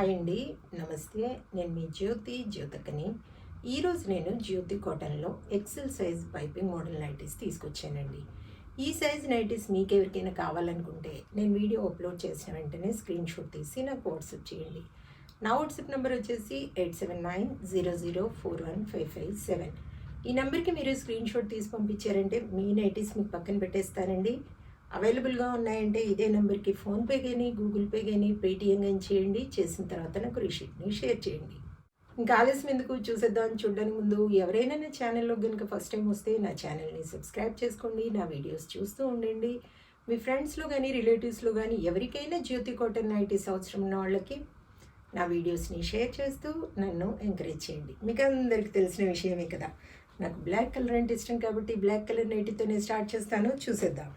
Hi అండి, నమస్తే. నేను మీ జ్యోతకని. ఈరోజు నేను జ్యోతి కాటన్లో XL size piping model nighties తీసుకొచ్చానండి. ఈ సైజ్ నైటీస్ మీకు ఎవరికైనా కావాలనుకుంటే నేను వీడియో అప్లోడ్ చేసిన వెంటనే స్క్రీన్ షాట్ తీసి నాకు వాట్సాప్ చేయండి. నా వాట్సాప్ నెంబర్ వచ్చేసి 8790041557. ఈ నెంబర్కి మీరు స్క్రీన్ షాట్ తీసి పంపించారంటే మీ నైటీస్ మీకు పక్కన పెట్టేస్తానండి. అవైలబుల్గా ఉన్నాయంటే ఇదే నెంబర్కి ఫోన్పే కానీ గూగుల్ పే కానీ పేటిఎం కానీ చేయండి. చేసిన తర్వాత నాకు రిసీప్ట్ని షేర్ చేయండి. ఇంకా ఆలస్యం ఎందుకు, చూసేద్దామని చూడడానికి ముందు ఎవరైనా నా ఛానల్లో కనుక ఫస్ట్ టైం వస్తే నా ఛానల్ని సబ్స్క్రైబ్ చేసుకోండి. నా వీడియోస్ చూస్తూ ఉండండి. మీ ఫ్రెండ్స్లో కానీ రిలేటివ్స్లో కానీ ఎవరికైనా జ్యోతి కాటన్ నైటీస్ అవసరం ఉన్న వాళ్ళకి నా వీడియోస్ని షేర్ చేస్తూ నన్ను ఎంకరేజ్ చేయండి. మీకు అందరికీ తెలిసిన విషయమే కదా, నాకు బ్లాక్ కలర్ అంటే ఇష్టం కాబట్టి బ్లాక్ కలర్ నైటీతోనే స్టార్ట్ చేస్తాను. చూసేద్దాం.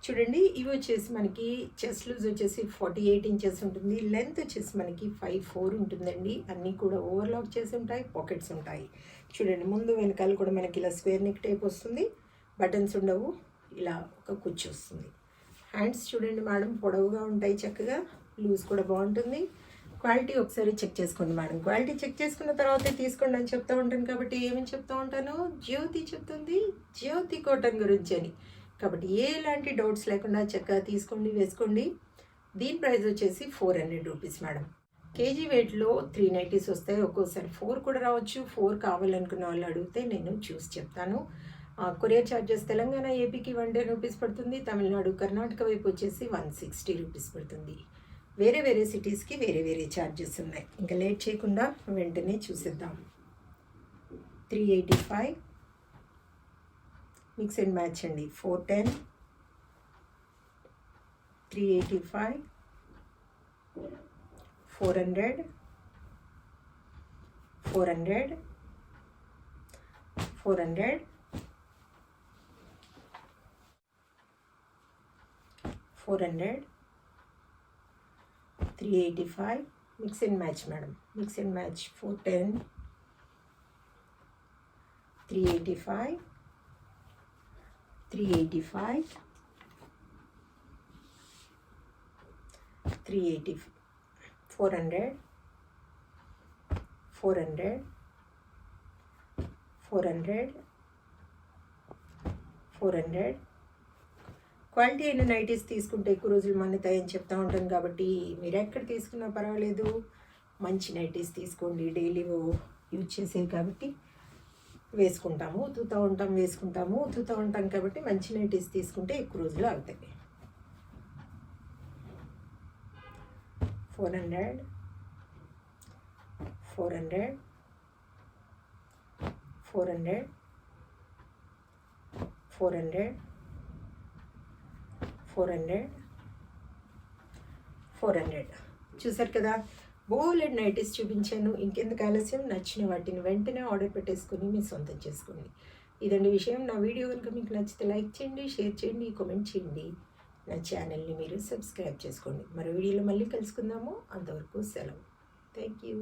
చూడండి, ఇవి వచ్చేసి మనకి చెస్ట్ లూజ్ వచ్చేసి 48 ఇంచెస్ ఉంటుంది. లెంత్ వచ్చేసి మనకి 5'4" ఉంటుందండి. అన్నీ కూడా ఓవర్లాక్ చేసి ఉంటాయి, పాకెట్స్ ఉంటాయి. చూడండి, ముందు వెనకాల కూడా మనకి ఇలా స్క్వేర్ నెక్ టైప్ వస్తుంది. బటన్స్ ఉండవు, ఇలా ఒక కుచ్చు వస్తుంది. హ్యాండ్స్ చూడండి మేడం, పొడవుగా ఉంటాయి, చక్కగా లూజ్ కూడా బాగుంటుంది. క్వాలిటీ ఒకసారి చెక్ చేసుకోండి మేడం. క్వాలిటీ చెక్ చేసుకున్న తర్వాతే తీసుకోండి అని చెప్తూ ఉంటాను కాబట్టి ఏమని చెప్తూ ఉంటాను, జ్యోతి చెప్తుంది జ్యోతి కాటన్ గురించి అని. కాబట్టి ఎలాంటి డౌట్స్ లేకుండా చక్కగా తీసుకోండి, వేసుకోండి. దీని ప్రైస్ వచ్చేసి 400 రూపీస్ మేడం. కేజీ వెయిట్లో 3 నైటీస్ వస్తాయి. ఒక్కోసారి 4 కూడా రావచ్చు. 4 కావాలనుకున్న వాళ్ళు అడిగితే నేను చూసి చెప్తాను. కొరియర్ ఛార్జెస్ తెలంగాణ ఏపీకి 110 రూపీస్ పడుతుంది. తమిళనాడు కర్ణాటక వైపు వచ్చేసి 160 రూపీస్ పడుతుంది. వేరే వేరే సిటీస్కి వేరే వేరే ఛార్జెస్ ఉన్నాయి. ఇంకా లేట్ చేయకుండా వెంటనే చూసేద్దాం. 385 మిక్స్ అండ్ మ్యాచ్ అండి. 410, 385, 400, 400, 400, 400, 385 mix and match madam. Mix and match 410, 385, 385, 380, 400, 400, 400, 400. Quality అయిన నైటీస్ తీసుకుంటే ఎక్కువ రోజులు మన్నుతాయని చెప్తూ ఉంటాను కాబట్టి మీరు ఎక్కడ తీసుకున్నా పర్వాలేదు, మంచి నైటీస్ తీసుకోండి. డైలీ యూజ్ చేసేవి కాబట్టి వేసుకుంటాము, ఉతుకుతూ ఉంటాం, వేసుకుంటాము, ఉతుకుతూ ఉంటాం కాబట్టి మంచి నైటీస్ తీసుకుంటే ఎక్కువ రోజులు అవుతాయి. 400, 400, 400, 400, 400, 400. చూసారు కదా, బోలెడ్ నైటీస్ చూపించాను. ఇంకెందుకు ఆలస్యం, నచ్చిన వాటిని వెంటనే ఆర్డర్ పెట్టేసుకొని మీ సొంతం చేసుకోండి. ఇదండి విషయం. నా వీడియో కనుక మీకు నచ్చితే లైక్ చేయండి, షేర్ చేయండి, కామెంట్ చేయండి. నా ఛానల్ని మీరు సబ్స్క్రైబ్ చేసుకోండి. మరో వీడియోలో మళ్ళీ కలుసుకుందాము. అంతవరకు సెలవు. Thank you.